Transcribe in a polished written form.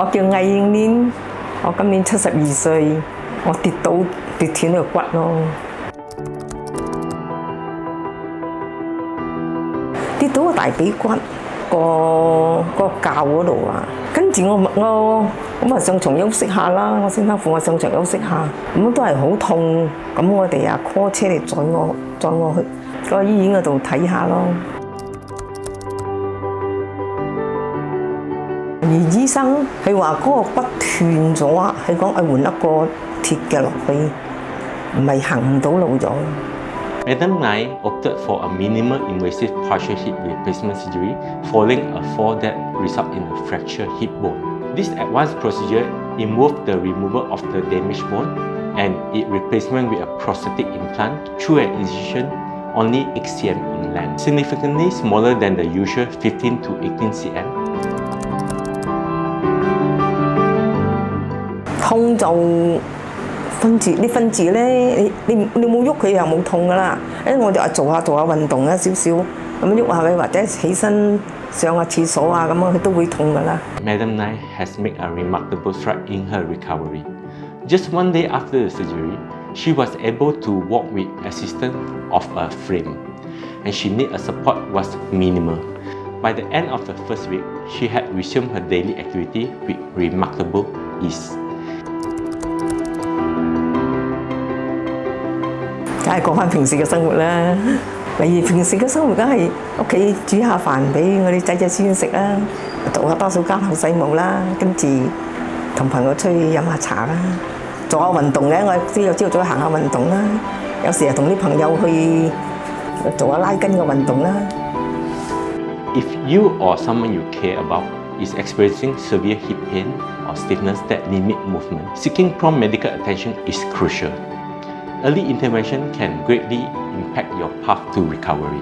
我叫魏燕，我今年72歲，我跌斷個骨咯，跌到個大髀骨個臼嗰度啊，跟住我咪上床休息下啦，我先生扶我上床休息下，咁都係好痛，咁我哋啊 call 車嚟載我去個醫院嗰度睇下咯。而醫生佢話嗰個骨斷咗，佢講換一個鐵嘅落去，唔係行唔到路咗。Madam Ngai opted for a minimal invasive partial hip replacement surgery following a fall that resulted in a fractured hip bone. This advanced procedure involved the removal of the damaged bone and its replacement with a prosthetic implant through an incision only 8 cm in length, significantly smaller than the usual 15 to 18 cm. 痛就分字咧，你冇喐佢又冇痛噶啦。我就做下運動啊，少少咁喐下佢，或者起身上下廁所啊咁樣，佢都會痛噶啦。Madam Ngai has made a remarkable stride in her recovery. Just one day after the surgery, she was able to walk with assistance of a frame, and she need a support was minimal. By the end of the first week, she had resumed her daily activity with remarkable ease. 梗係講翻平時嘅生活啦，例如平時嘅生活，梗係屋企煮下飯俾我哋仔孫食啦，做下多數家頭細務啦，跟住同朋友出去飲下茶啦，做下運動嘅，我都有朝早行下運動啦，有時又同啲朋友去做下拉筋嘅運動啦。If you or someone you care about is experiencing severe hip pain or stiffness that limit movement, seeking prompt medical attention is crucial. Early intervention can greatly impact your path to recovery.